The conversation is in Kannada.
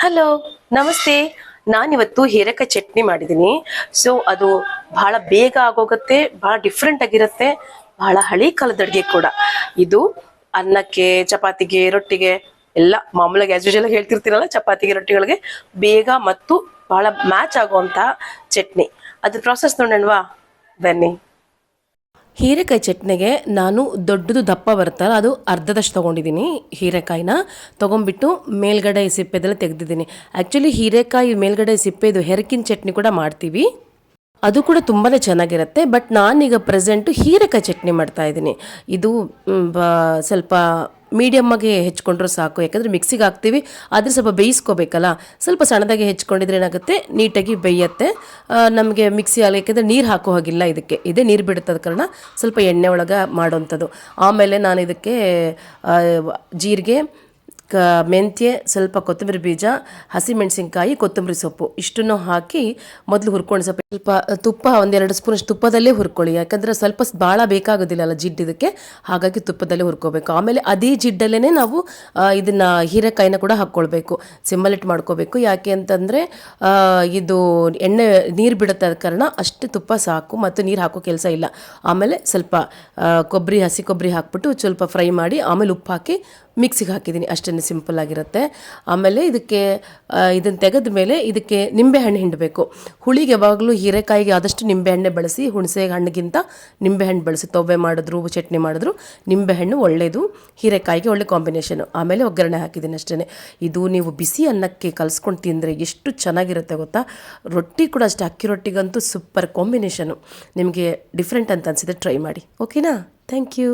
ಹಲೋ, ನಮಸ್ತೆ. ನಾನಿವತ್ತು ಹೀರೆಕಾಯಿ ಚಟ್ನಿ ಮಾಡಿದ್ದೀನಿ. ಸೊ ಅದು ಬಹಳ ಬೇಗ ಆಗೋಗುತ್ತೆ, ಬಹಳ ಡಿಫ್ರೆಂಟ್ ಆಗಿರುತ್ತೆ, ಬಹಳ ಹಳಿ ಕಾಲದ ಅಡುಗೆ ಕೂಡ. ಇದು ಅನ್ನಕ್ಕೆ, ಚಪಾತಿಗೆ, ರೊಟ್ಟಿಗೆ ಎಲ್ಲ ಮಾಮೂಲಾಗಿ ಆಸ್ ಯೂಶುವಲ್ ಹೇಳ್ತಿರ್ತೀರಲ್ಲ, ಚಪಾತಿಗೆ ರೊಟ್ಟಿಗಳಿಗೆ ಬೇಗ ಮತ್ತು ಬಹಳ ಮ್ಯಾಚ್ ಆಗುವಂಥ ಚಟ್ನಿ. ಅದ್ರ ಪ್ರಾಸೆಸ್ ನೋಡೋಣವಾ, ಬನ್ನಿ. ಹೀರೆಕಾಯಿ ಚಟ್ನಿಗೆ ನಾನು ದೊಡ್ಡದು ದಪ್ಪ ಬರುತ್ತಲ್ಲ ಅದು ಅರ್ಧದಷ್ಟು ತೊಗೊಂಡಿದ್ದೀನಿ. ಹೀರೆಕಾಯಿನ ತೊಗೊಂಡ್ಬಿಟ್ಟು ಮೇಲ್ಗಡೆ ಸಿಪ್ಪೆದೆಲ್ಲ ತೆಗೆದಿದ್ದೀನಿ. ಆ್ಯಕ್ಚುಲಿ ಹೀರೆಕಾಯಿ ಮೇಲ್ಗಡೆ ಸಿಪ್ಪೆದು ಹೆರಕಿನ ಚಟ್ನಿ ಕೂಡ ಮಾಡ್ತೀವಿ, ಅದು ಕೂಡ ತುಂಬಾ ಚೆನ್ನಾಗಿರುತ್ತೆ. ಬಟ್ ನಾನೀಗ ಪ್ರೆಸೆಂಟು ಹೀರೆಕಾಯಿ ಚಟ್ನಿ ಮಾಡ್ತಾಯಿದ್ದೀನಿ. ಇದು ಸ್ವಲ್ಪ ಮೀಡಿಯಮ್ ಆಗಿ ಹೆಚ್ಕೊಂಡ್ರೂ ಸಾಕು, ಯಾಕಂದರೆ ಮಿಕ್ಸಿಗೆ ಹಾಕ್ತೀವಿ, ಆದರೆ ಸ್ವಲ್ಪ ಬೇಯಿಸ್ಕೋಬೇಕಲ್ಲ. ಸ್ವಲ್ಪ ಸಣ್ಣದಾಗಿ ಹೆಚ್ಕೊಂಡಿದ್ರೆ ಏನಾಗುತ್ತೆ, ನೀಟಾಗಿ ಬೇಯುತ್ತೆ. ನಮಗೆ ಮಿಕ್ಸಿ ಆಗಲಿ, ಯಾಕೆಂದರೆ ನೀರು ಹಾಕೋ ಹಾಗಿಲ್ಲ ಇದಕ್ಕೆ, ಇದೇ ನೀರು ಬಿಡುತ್ತದ ಕಾರಣ ಸ್ವಲ್ಪ ಎಣ್ಣೆ ಒಳಗೆ ಮಾಡೋವಂಥದ್ದು. ಆಮೇಲೆ ನಾನು ಇದಕ್ಕೆ ಜೀರಿಗೆ, ಮೆಂತ್ಯ, ಸ್ವಲ್ಪ ಕೊತ್ತಂಬರಿ ಬೀಜ, ಹಸಿಮೆಣಸಿನ್ಕಾಯಿ, ಕೊತ್ತಂಬರಿ ಸೊಪ್ಪು ಇಷ್ಟನ್ನು ಹಾಕಿ ಮೊದಲು ಹುರ್ಕೊಂಡು ಸ್ವಲ್ಪ ತುಪ್ಪ ಒಂದೆರಡು ಸ್ಪೂನಷ್ಟು ತುಪ್ಪದಲ್ಲೇ ಹುರ್ಕೊಳ್ಳಿ. ಯಾಕಂದರೆ ಸ್ವಲ್ಪ ಭಾಳ ಬೇಕಾಗೋದಿಲ್ಲ ಜಿಡ್ಡು ಇದಕ್ಕೆ, ಹಾಗಾಗಿ ತುಪ್ಪದಲ್ಲೇ ಹುರ್ಕೋಬೇಕು. ಆಮೇಲೆ ಅದೇ ಜಿಡ್ಡಲ್ಲೇ ನಾವು ಇದನ್ನು ಹೀರೆಕಾಯಿನ ಕೂಡ ಹಾಕ್ಕೊಳ್ಬೇಕು, ಸಿಮ್ಮಲಿಟ್ಟು ಮಾಡ್ಕೋಬೇಕು. ಯಾಕೆ ಅಂತಂದರೆ ಇದು ಎಣ್ಣೆ ನೀರು ಬಿಡುತ್ತೆ, ಆದ ಕಾರಣ ಅಷ್ಟು ತುಪ್ಪ ಸಾಕು, ಮತ್ತು ನೀರು ಹಾಕೋ ಕೆಲಸ ಇಲ್ಲ. ಆಮೇಲೆ ಸ್ವಲ್ಪ ಹಸಿ ಕೊಬ್ಬರಿ ಹಾಕ್ಬಿಟ್ಟು ಸ್ವಲ್ಪ ಫ್ರೈ ಮಾಡಿ ಆಮೇಲೆ ಉಪ್ಪು ಹಾಕಿ ಮಿಕ್ಸಿಗೆ ಹಾಕಿದ್ದೀನಿ, ಅಷ್ಟೇ ಸಿಂಪಲ್ ಆಗಿರುತ್ತೆ. ಆಮೇಲೆ ಇದಕ್ಕೆ ಇದನ್ನು ತೆಗೆದ ಮೇಲೆ ಇದಕ್ಕೆ ನಿಂಬೆಹಣ್ಣು ಹಿಂಡಬೇಕು. ಹುಳಿಗೆ ಯಾವಾಗಲೂ ಹೀರೆಕಾಯಿಗೆ ಆದಷ್ಟು ನಿಂಬೆಹಣ್ಣೆ ಬಳಸಿ, ಹುಣಸೆ ಹಣ್ಣಿಗಿಂತ ನಿಂಬೆಹಣ್ಣು ಬಳಸಿ. ತೊವ್ವೆ ಮಾಡಿದ್ರು, ಚಟ್ನಿ ಮಾಡಿದ್ರು ನಿಂಬೆಹಣ್ಣು ಒಳ್ಳೆಯದು, ಹೀರೆಕಾಯಿಗೆ ಒಳ್ಳೆ ಕಾಂಬಿನೇಷನು. ಆಮೇಲೆ ಒಗ್ಗರಣೆ ಹಾಕಿದ್ದೀನಿ ಅಷ್ಟೇ. ಇದು ನೀವು ಬಿಸಿ ಅನ್ನಕ್ಕೆ ಕಲಿಸ್ಕೊಂಡು ತಿಂದರೆ ಎಷ್ಟು ಚೆನ್ನಾಗಿರುತ್ತೆ ಗೊತ್ತಾ. ರೊಟ್ಟಿ ಕೂಡ ಅಷ್ಟೇ, ಅಕ್ಕಿ ರೊಟ್ಟಿಗಂತೂ ಸೂಪರ್ ಕಾಂಬಿನೇಷನು. ನಿಮಗೆ ಡಿಫ್ರೆಂಟ್ ಅಂತ ಅನಿಸಿದ್ರೆ ಟ್ರೈ ಮಾಡಿ. ಓಕೆನಾ? Thank you.